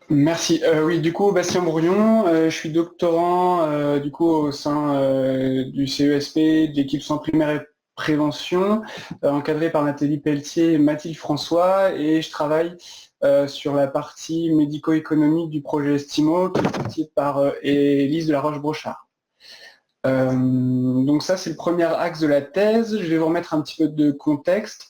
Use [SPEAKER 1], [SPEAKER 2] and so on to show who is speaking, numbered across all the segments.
[SPEAKER 1] Merci. Oui, du coup, Bastien Bourrion, je suis doctorant du coup au sein du CESP, de l'équipe soins primaires et prévention, encadré par Nathalie Pelletier et Mathilde François, et je travaille sur la partie médico-économique du projet Estimo, qui est porté par Élise de la Roche-Brochard. Donc ça, c'est le premier axe de la thèse. Je vais vous remettre un petit peu de contexte.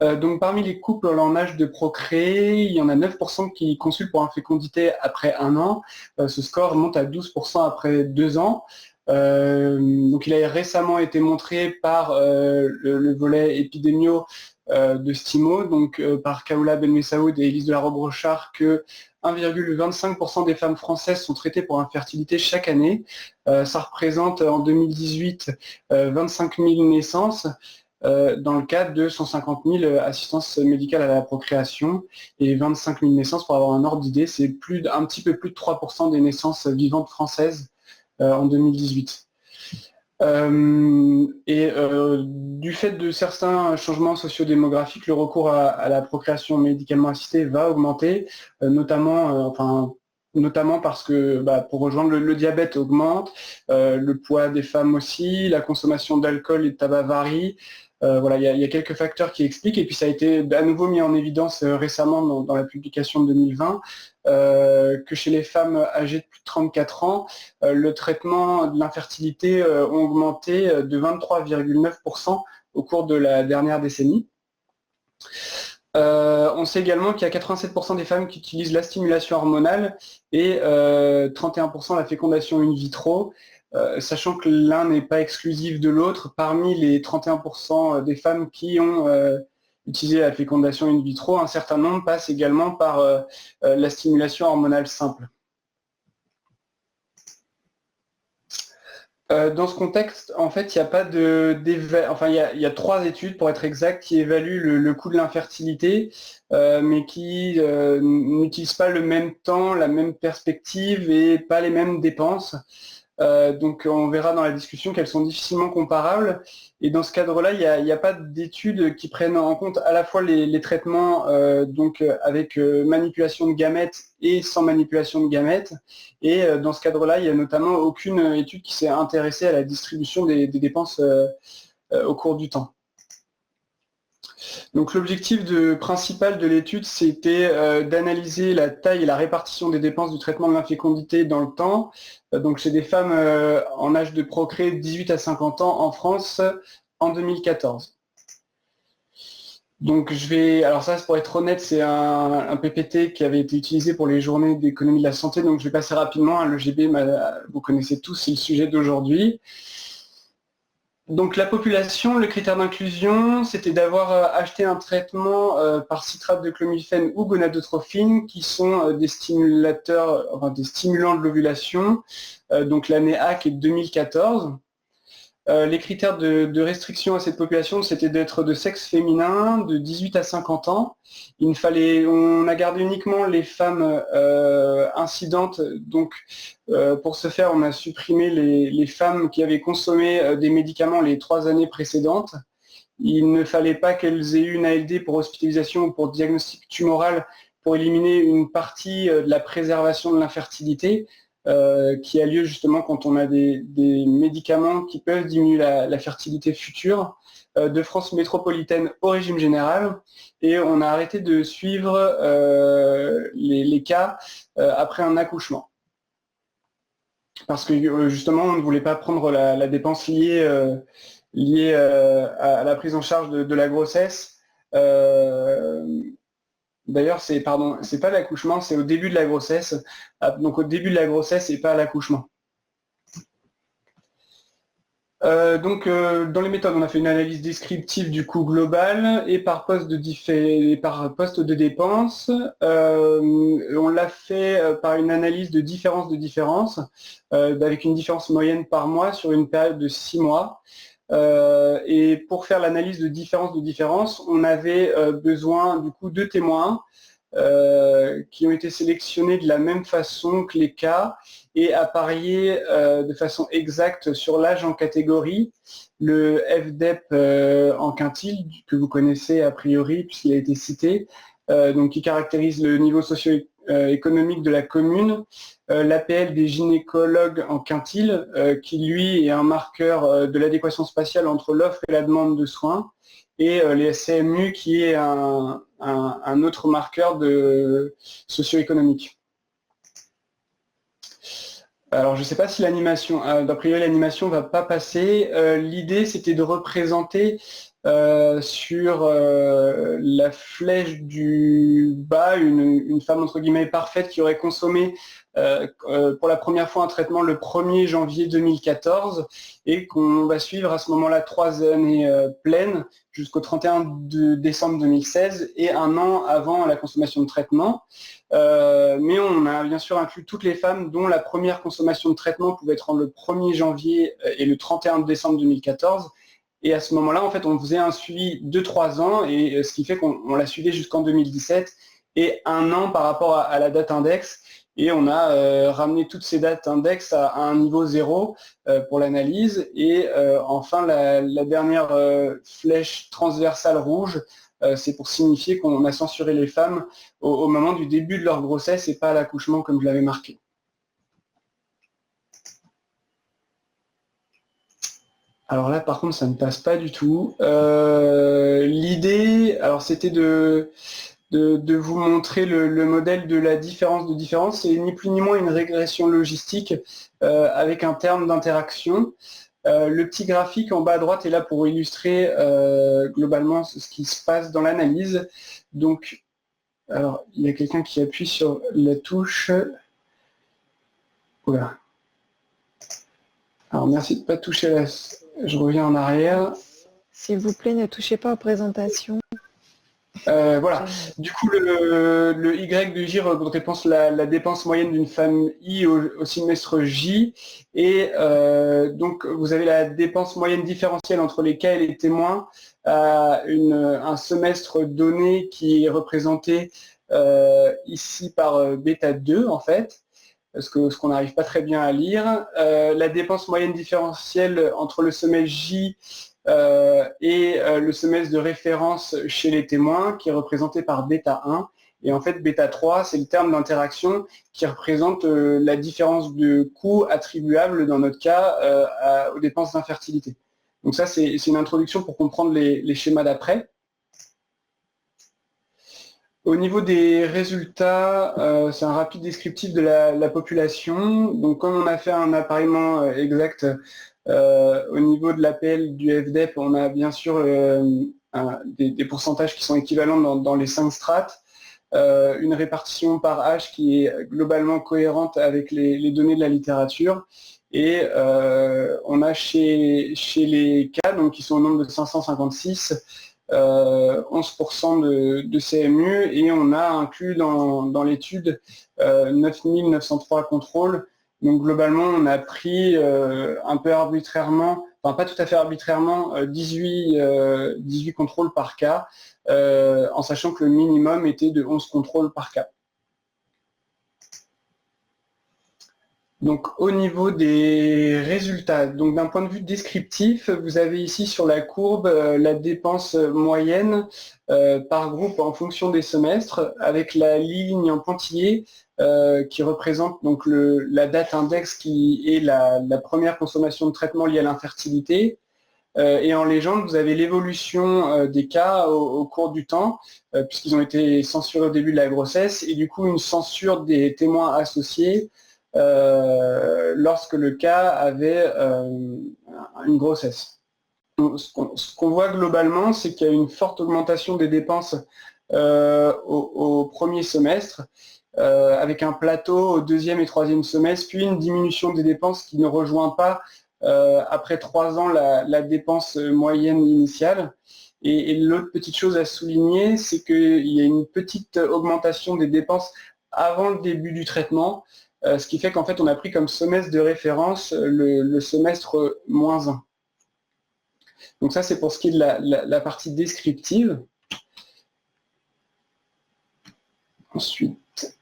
[SPEAKER 1] Donc parmi les couples en âge de procréer, il y en a 9% qui consultent pour infécondité après 1 an. Ce score monte à 12% après 2 ans. Donc il a récemment été montré par le volet épidémio de Stimo, donc par Kaoula Benmessaoud et Élise de la Roche-Brochard, que 1,25% des femmes françaises sont traitées pour infertilité chaque année. Ça représente en 2018 25 000 naissances dans le cadre de 150 000 assistances médicales à la procréation et 25 000 naissances. Pour avoir un ordre d'idée, c'est un petit peu plus de 3% des naissances vivantes françaises en 2018. Du fait de certains changements sociodémographiques, le recours à la procréation médicalement assistée va augmenter, notamment parce que pour rejoindre le diabète augmente, le poids des femmes aussi, la consommation d'alcool et de tabac varie. Voilà, il y a quelques facteurs qui expliquent, et puis ça a été à nouveau mis en évidence récemment dans la publication de 2020, que chez les femmes âgées de plus de 34 ans, le traitement de l'infertilité ont augmenté de 23,9% au cours de la dernière décennie. On sait également qu'il y a 87% des femmes qui utilisent la stimulation hormonale et 31% la fécondation in vitro, sachant que l'un n'est pas exclusif de l'autre. Parmi les 31% des femmes qui ont utilisé la fécondation in vitro, un certain nombre passent également par la stimulation hormonale simple. Dans ce contexte, en fait, il n'y a pas il y a 3 études pour être exact qui évaluent le coût de l'infertilité, mais qui n'utilisent pas le même temps, la même perspective et pas les mêmes dépenses. Donc on verra dans la discussion qu'elles sont difficilement comparables. Et dans ce cadre-là, il n'y a pas d'études qui prennent en compte à la fois les traitements avec manipulation de gamètes et sans manipulation de gamètes. Et dans ce cadre-là, il n'y a notamment aucune étude qui s'est intéressée à la distribution des dépenses au cours du temps. Donc l'objectif principal de l'étude, c'était d'analyser la taille et la répartition des dépenses du traitement de l'infécondité dans le temps, donc chez des femmes en âge de procréer de 18 à 50 ans en France en 2014. Donc alors ça, pour être honnête, c'est un PPT qui avait été utilisé pour les journées d'économie de la santé, donc je vais passer rapidement, hein. Le GB, vous connaissez tous, c'est le sujet d'aujourd'hui. Donc la population, le critère d'inclusion, c'était d'avoir acheté un traitement par citrate de clomiphène ou gonadotrophine, qui sont des stimulateurs, enfin des stimulants de l'ovulation. Donc l'année HAC est 2014. Les critères de restriction à cette population, c'était d'être de sexe féminin, de 18 à 50 ans. On a gardé uniquement les femmes incidentes. Donc, pour ce faire, on a supprimé les femmes qui avaient consommé des médicaments les 3 années précédentes. Il ne fallait pas qu'elles aient eu une ALD pour hospitalisation ou pour diagnostic tumoral pour éliminer une partie de la préservation de l'infertilité. Qui a lieu justement quand on a des médicaments qui peuvent diminuer la fertilité future, de France métropolitaine au régime général, et on a arrêté de suivre les cas après un accouchement. Parce que justement, on ne voulait pas prendre la dépense liée à la prise en charge de la grossesse. D'ailleurs, c'est pas l'accouchement, c'est au début de la grossesse. Donc au début de la grossesse et pas à l'accouchement. Dans les méthodes, on a fait une analyse descriptive du coût global et par poste de dépenses. On l'a fait par une analyse de différence, avec une différence moyenne par mois sur une période de 6 mois. Et pour faire l'analyse de différence, on avait besoin du coup de témoins qui ont été sélectionnés de la même façon que les cas et à parier de façon exacte sur l'âge en catégorie, le FDEP en quintile, que vous connaissez a priori puisqu'il a été cité, donc qui caractérise le niveau économique de la commune, l'APL des gynécologues en quintile, qui lui est un marqueur de l'adéquation spatiale entre l'offre et la demande de soins, et les CMU qui est un autre marqueur de socio-économique. Alors, je ne sais pas si l'animation, d'a priori l'animation ne va pas passer. L'idée, c'était de représenter sur la flèche du bas une femme entre guillemets parfaite qui aurait consommé pour la première fois un traitement le 1er janvier 2014 et qu'on va suivre à ce moment-là 3 années pleines jusqu'au 31 décembre 2016 et un an avant la consommation de traitement. Mais on a bien sûr inclus toutes les femmes dont la première consommation de traitement pouvait être entre le 1er janvier et le 31 décembre 2014. Et à ce moment-là, en fait, on faisait un suivi de 3 ans, et ce qui fait qu'on la suivait jusqu'en 2017, et un an par rapport à la date index. Et on a ramené toutes ces dates index à un niveau 0 pour l'analyse. Et enfin, la dernière flèche transversale rouge, c'est pour signifier qu'on a censuré les femmes au moment du début de leur grossesse et pas à l'accouchement comme je l'avais marqué. Alors là, par contre, ça ne passe pas du tout. L'idée, alors c'était de vous montrer le modèle de la différence de différence. C'est ni plus ni moins une régression logistique avec un terme d'interaction. Le petit graphique en bas à droite est là pour illustrer globalement ce qui se passe dans l'analyse. Donc, alors, il y a quelqu'un qui appuie sur la touche. Voilà. Alors, merci de ne pas toucher la... Je reviens en arrière.
[SPEAKER 2] S'il vous plaît, ne touchez pas aux présentations.
[SPEAKER 1] Voilà. Du coup, le Y de J réponse la dépense moyenne d'une femme I au semestre J. Et donc, vous avez la dépense moyenne différentielle entre les cas et les témoins à un semestre donné qui est représenté ici par bêta 2, en fait, ce qu'on n'arrive pas très bien à lire. La dépense moyenne différentielle entre le semestre J et le semestre de référence chez les témoins qui est représenté par bêta 1. Et en fait, bêta 3, c'est le terme d'interaction qui représente la différence de coût attribuable, dans notre cas, aux dépenses d'infertilité. Donc ça, c'est une introduction pour comprendre les schémas d'après. Au niveau des résultats, c'est un rapide descriptif de la population. Donc comme on a fait un appareillement exact au niveau de l'APL du FDEP, on a bien sûr des pourcentages qui sont équivalents dans les 5 strates, une répartition par âge qui est globalement cohérente avec les données de la littérature. Et on a chez les cas, donc qui sont au nombre de 556, 11% de CMU, et on a inclus dans l'étude 9903 contrôles. Donc globalement, on a pris un peu arbitrairement, enfin pas tout à fait arbitrairement, 18 contrôles par cas, en sachant que le minimum était de 11 contrôles par cas. Donc au niveau des résultats, donc d'un point de vue descriptif, vous avez ici sur la courbe la dépense moyenne par groupe en fonction des semestres, avec la ligne en pointillé qui représente donc la date index qui est la première consommation de traitement liée à l'infertilité. Et en légende, vous avez l'évolution des cas au cours du temps, puisqu'ils ont été censurés au début de la grossesse, et du coup une censure des témoins associés lorsque le cas avait une grossesse. Donc, ce qu'on voit globalement, c'est qu'il y a une forte augmentation des dépenses au premier semestre, avec un plateau au deuxième et troisième semestre, puis une diminution des dépenses qui ne rejoint pas après 3 ans la dépense moyenne initiale. Et l'autre petite chose à souligner, c'est qu'il y a une petite augmentation des dépenses avant le début du traitement, ce qui fait qu'en fait on a pris comme semestre de référence le semestre -1. Donc ça c'est pour ce qui est de la partie descriptive. Ensuite,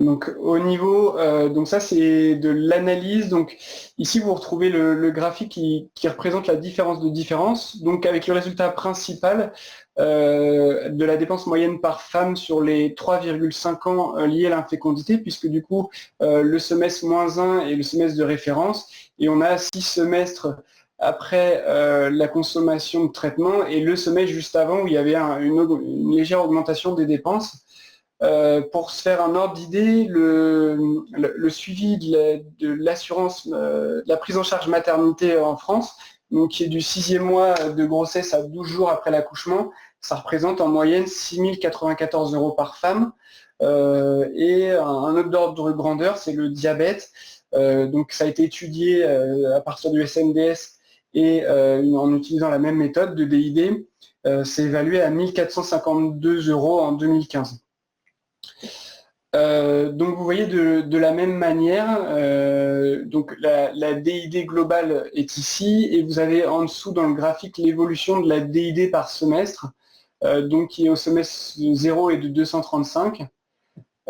[SPEAKER 1] Donc au niveau, donc ça c'est de l'analyse. Donc ici vous retrouvez le graphique qui représente la différence de différence. Donc avec le résultat principal de la dépense moyenne par femme sur les 3,5 ans liés à l'infécondité, puisque du coup le semestre -1 est le semestre de référence, et on a 6 semestres après la consommation de traitement et le semestre juste avant où il y avait une légère augmentation des dépenses. Pour se faire un ordre d'idée, le suivi de l'assurance, de la prise en charge maternité en France, donc qui est du 6e mois de grossesse à 12 jours après l'accouchement, ça représente en moyenne 6 094 € par femme. Et un autre ordre de grandeur, c'est le diabète. Donc ça a été étudié à partir du SNDS et en utilisant la même méthode de DID, c'est évalué à 1 452 € en 2015. Donc vous voyez de la même manière, donc la DID globale est ici, et vous avez en dessous dans le graphique l'évolution de la DID par semestre, donc qui est au semestre 0 et de 235,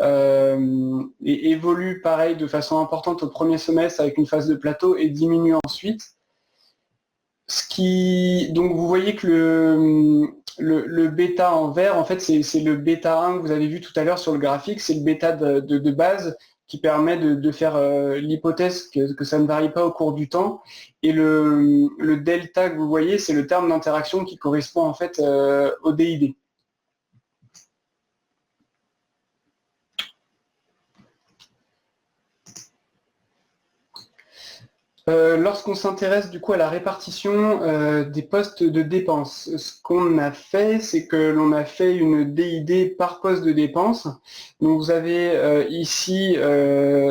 [SPEAKER 1] et évolue pareil de façon importante au premier semestre avec une phase de plateau et diminue ensuite. Donc vous voyez que le bêta en vert, en fait, c'est le bêta 1 que vous avez vu tout à l'heure sur le graphique, c'est le bêta de base qui permet de faire l'hypothèse que ça ne varie pas au cours du temps. Et le delta que vous voyez, c'est le terme d'interaction qui correspond en fait au DID. Lorsqu'on s'intéresse du coup à la répartition des postes de dépenses, ce qu'on a fait, c'est que l'on a fait une DID par poste de dépense. Donc vous avez ici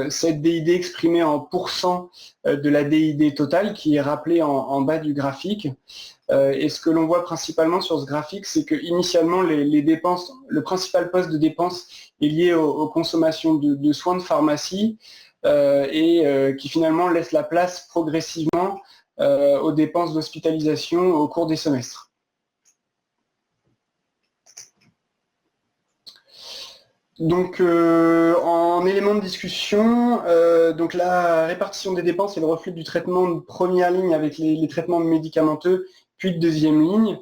[SPEAKER 1] cette DID exprimée en pourcent de la DID totale qui est rappelée en bas du graphique. Et ce que l'on voit principalement sur ce graphique, c'est que initialement les dépenses, le principal poste de dépense est lié aux consommations de soins de pharmacie. Et qui finalement laisse la place progressivement aux dépenses d'hospitalisation au cours des semestres. Donc en élément de discussion, donc la répartition des dépenses est le reflet du traitement de première ligne avec les traitements médicamenteux, puis de deuxième ligne.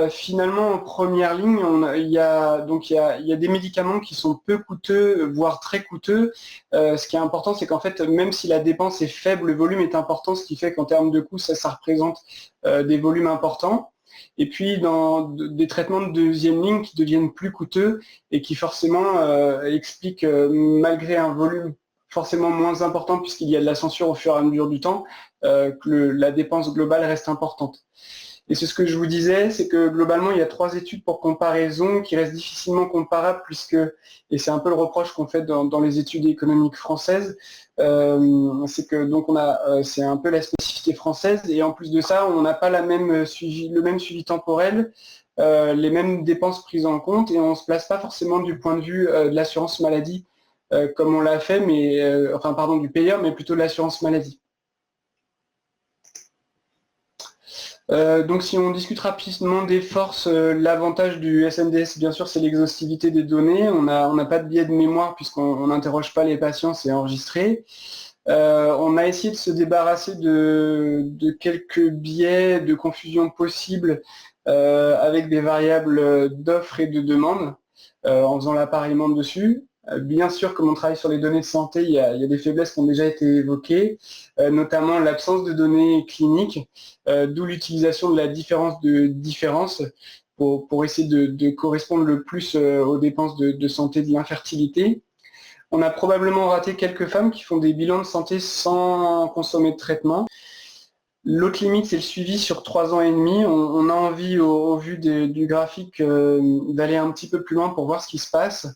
[SPEAKER 1] Finalement, en première ligne, il y a des médicaments qui sont peu coûteux, voire très coûteux. Ce qui est important, c'est qu'en fait, même si la dépense est faible, le volume est important, ce qui fait qu'en termes de coûts, ça représente des volumes importants. Et puis, dans des traitements de deuxième ligne qui deviennent plus coûteux et qui forcément expliquent, malgré un volume forcément moins important, puisqu'il y a de la censure au fur et à mesure du temps, que la dépense globale reste importante. Et c'est ce que je vous disais, c'est que globalement, il y a 3 études pour comparaison qui restent difficilement comparables, puisque, et c'est un peu le reproche qu'on fait dans les études économiques françaises, c'est que donc c'est un peu la spécificité française, et en plus de ça, on n'a pas le même suivi temporel, les mêmes dépenses prises en compte, et on ne se place pas forcément du point de vue de l'assurance maladie, comme on l'a fait, mais du payeur, mais plutôt de l'assurance maladie. Donc si on discute rapidement des forces, l'avantage du SNDS, bien sûr, c'est l'exhaustivité des données. On n'a pas de biais de mémoire puisqu'on n'interroge pas les patients, c'est enregistré. On a essayé de se débarrasser de quelques biais de confusion possibles avec des variables d'offre et de demande en faisant l'appareillement dessus. Bien sûr, comme on travaille sur les données de santé, il y a des faiblesses qui ont déjà été évoquées, notamment l'absence de données cliniques, d'où l'utilisation de la différence de différence pour essayer de correspondre le plus aux dépenses de santé de l'infertilité. On a probablement raté quelques femmes qui font des bilans de santé sans consommer de traitement. L'autre limite, c'est le suivi sur 3 ans et demi. On a envie, au vu du graphique, d'aller un petit peu plus loin pour voir ce qui se passe.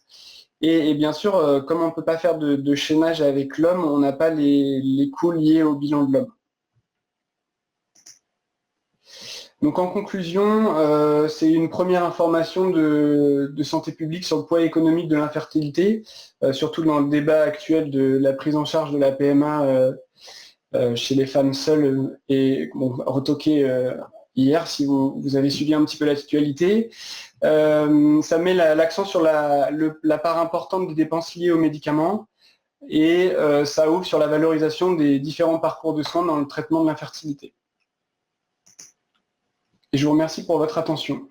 [SPEAKER 1] Et bien sûr, comme on ne peut pas faire de chaînage avec l'homme, on n'a pas les coûts liés au bilan de l'homme. Donc en conclusion, c'est une première information de santé publique sur le poids économique de l'infertilité, surtout dans le débat actuel de la prise en charge de la PMA chez les femmes seules et retoquée hier, si vous avez suivi un petit peu l'actualité. Ça met l'accent sur la part importante des dépenses liées aux médicaments et ça ouvre sur la valorisation des différents parcours de soins dans le traitement de l'infertilité. Et je vous remercie pour votre attention.